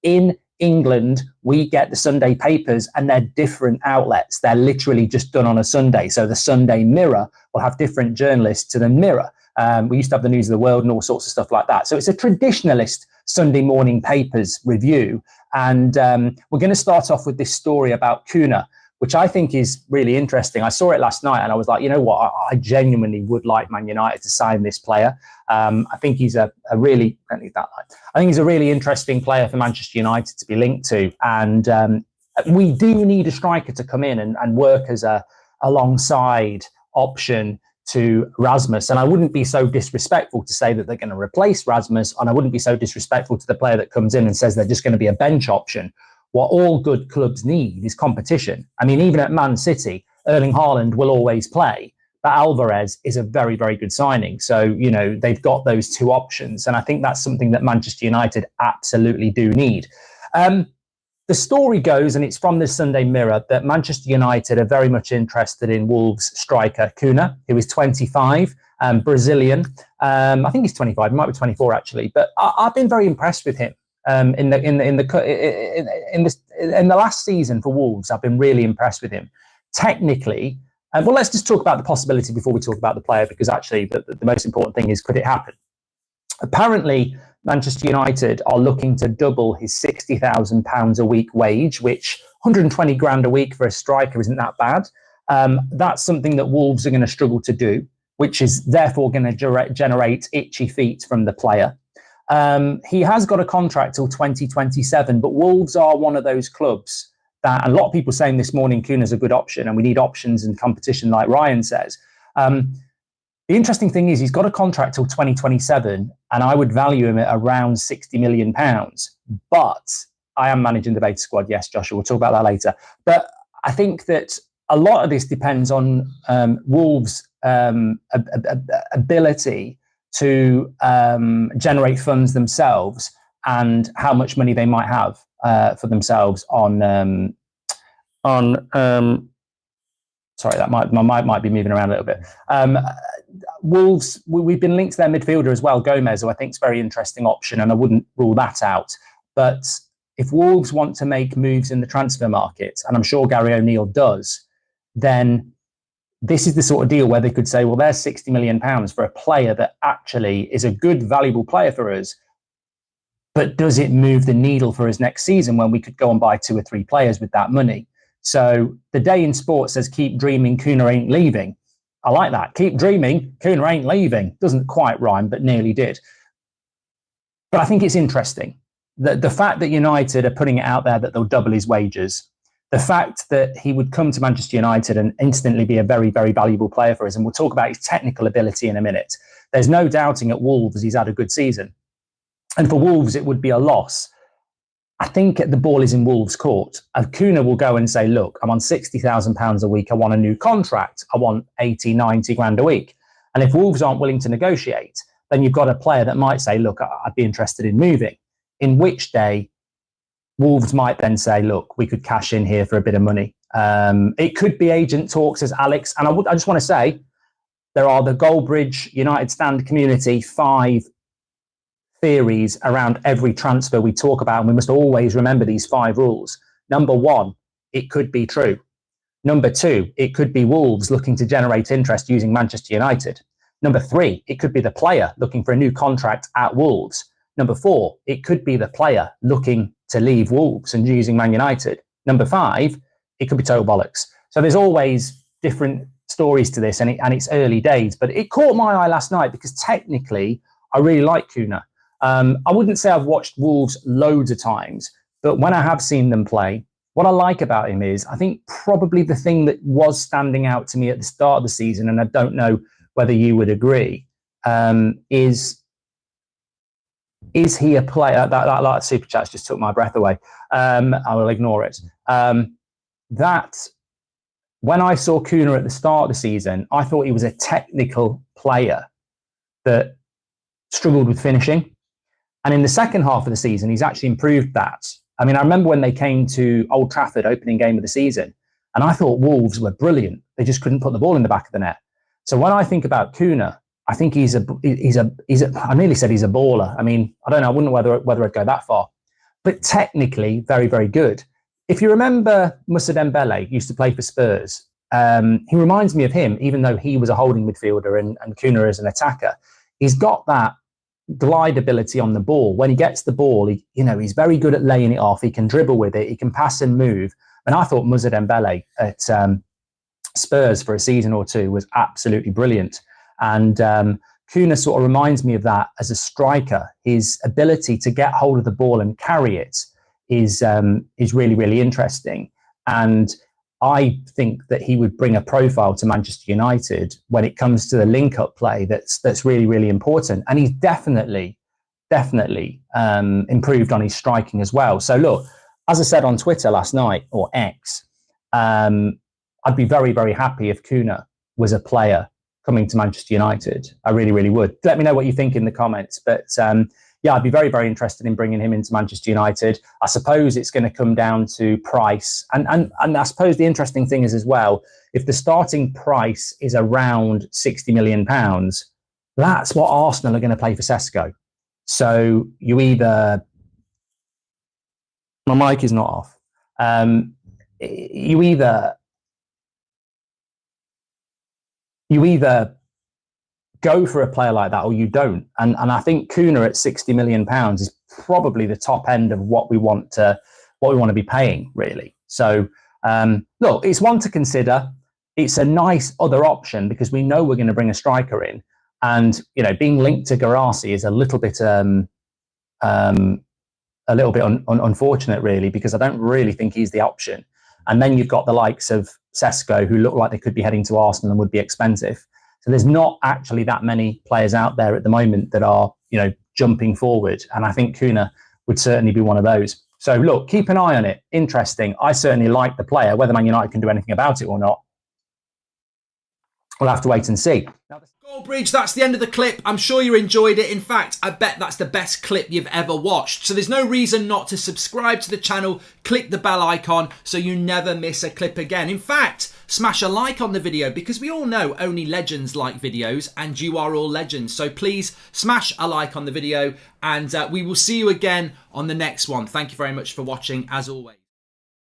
In England, we get the Sunday papers and they're different outlets. They're literally just done on a Sunday. So the Sunday Mirror will have different journalists to the Mirror. We used to have the News of the World and all sorts of stuff like that. So it's a traditionalist Sunday morning papers review. And we're going to start off with this story about Kuna, which I think is really interesting. I saw it last night and I was like, you know what? I genuinely would like Man United to sign this player. I think he's a really, I think he's a really interesting player for Manchester United to be linked to. And we do need a striker to come in and work as a alongside option to Rasmus. And I wouldn't be so disrespectful to say that they're going to replace Rasmus. And I wouldn't be so disrespectful to the player that comes in and says they're just going to be a bench option. What all good clubs need is competition. I mean, even at Man City, Erling Haaland will always play, but Alvarez is a very, very good signing. So, you know, they've got those two options. And I think that's something that Manchester United absolutely do need. The story goes, and it's from the Sunday Mirror, that Manchester United are very much interested in Wolves striker Kuna, who is 25, Brazilian. I think he's 25, he might be 24 actually, but I've been very impressed with him. In the last season for Wolves, I've been really impressed with him. Technically, well, let's just talk about the possibility before we talk about the player, because actually the most important thing is, could it happen? Apparently, Manchester United are looking to double his £60,000 a week wage, which 120 grand a week for a striker isn't that bad. That's something that Wolves are going to struggle to do, which is therefore going to generate itchy feet from the player. He has got a contract till 2027, but Wolves are one of those clubs that, and a lot of people saying this morning, Kuna's a good option and we need options and competition, like Ryan says. The interesting thing is he's got a contract till 2027 and I would value him at around £60 million. But I am managing the beta squad. Yes, Joshua, we'll talk about that later. But I think that a lot of this depends on Wolves' ability to generate funds themselves and how much money they might have for themselves on sorry, that might be moving around a little bit. Wolves, we've been linked to their midfielder as well, Gomez, who I think is a very interesting option, and I wouldn't rule that out. But if Wolves want to make moves in the transfer market, and I'm sure Gary O'Neill does, then this is the sort of deal where they could say, well, there's £60 million for a player that actually is a good, valuable player for us. But does it move the needle for us next season when we could go and buy 2 or 3 players with that money? So the Day in Sport says, keep dreaming, Kuna ain't leaving. I like that. Keep dreaming, Kuna ain't leaving. Doesn't quite rhyme, but nearly did. But I think it's interesting that the fact that United are putting it out there that they'll double his wages, the fact that he would come to Manchester United and instantly be a very, very valuable player for us, and we'll talk about his technical ability in a minute. There's no doubting at Wolves he's had a good season. And for Wolves, it would be a loss. I think the ball is in Wolves' court. Kuna will go and say, look, I'm on £60,000 a week. I want a new contract. I want 80, 90 grand a week. And if Wolves aren't willing to negotiate, then you've got a player that might say, look, I'd be interested in moving. In which day, Wolves might then say, look, we could cash in here for a bit of money. It could be agent talks, as Alex. And I just want to say, there are the Goldbridge United Stand community 5 theories around every transfer we talk about, and we must always remember these 5 rules. Number 1, it could be true. Number 2, it could be Wolves looking to generate interest using Manchester United. Number 3, it could be the player looking for a new contract at Wolves. Number 4, it could be the player looking to leave Wolves and using Man United. Number 5, it could be total bollocks. So there's always different stories to this, and it's early days. But it caught my eye last night because technically I really like Kuna. I wouldn't say I've watched Wolves loads of times, but when I have seen them play, what I like about him is, I think probably the thing that was standing out to me at the start of the season, and I don't know whether you would agree, is he a player? That super chat just took my breath away. I will ignore it. That when I saw Kuna at the start of the season, I thought he was a technical player that struggled with finishing. And in the second half of the season, he's actually improved that. I mean, I remember when they came to Old Trafford, opening game of the season, and I thought Wolves were brilliant. They just couldn't put the ball in the back of the net. So when I think about Kuna, I think I nearly said he's a baller. I mean, I don't know. I wouldn't know whether I'd go that far. but technically very, very good. If you remember, Moussa Dembele used to play for Spurs. He reminds me of him, even though he was a holding midfielder and Kuna is an attacker. He's got that glide ability on the ball. When he gets the ball, he's very good at laying it off. He can dribble with it. He can pass and move. And I thought Moussa Dembele at Spurs for a season or two was absolutely brilliant. And Kuna sort of reminds me of that as a striker. His ability to get hold of the ball and carry it is really, really interesting. And I think that he would bring a profile to Manchester United when it comes to the link-up play that's really, really important. And he's definitely improved on his striking as well. So look, as I said on Twitter last night, or X, I'd be very, very happy if Kuna was a player coming to Manchester United. I really, really would. Let me know what you think in the comments. But yeah, I'd be very, very interested in bringing him into Manchester United. I suppose it's going to come down to price. And I suppose the interesting thing is as well, if the starting price is around £60 million, that's what Arsenal are going to pay for Sesko. So you either... My mic is not off. You either go for a player like that or you don't. And I think Kuna at £60 million is probably the top end of what we want to be paying, really. So look, it's one to consider. It's a nice other option because we know we're going to bring a striker in. And being linked to Guirassy is a little bit unfortunate, really, because I don't really think he's the option. And then you've got the likes of Sesko, who look like they could be heading to Arsenal and would be expensive. So there's not actually that many players out there at the moment that are, jumping forward. And I think Kuna would certainly be one of those. So look, keep an eye on it. Interesting. I certainly like the player. Whether Man United can do anything about it or not, we'll have to wait and see. Goldbridge, that's the end of the clip. I'm sure you enjoyed it. In fact, I bet that's the best clip you've ever watched. So there's no reason not to subscribe to the channel, click the bell icon so you never miss a clip again. In fact, smash a like on the video because we all know only legends like videos and you are all legends. So please smash a like on the video and we will see you again on the next one. Thank you very much for watching as always.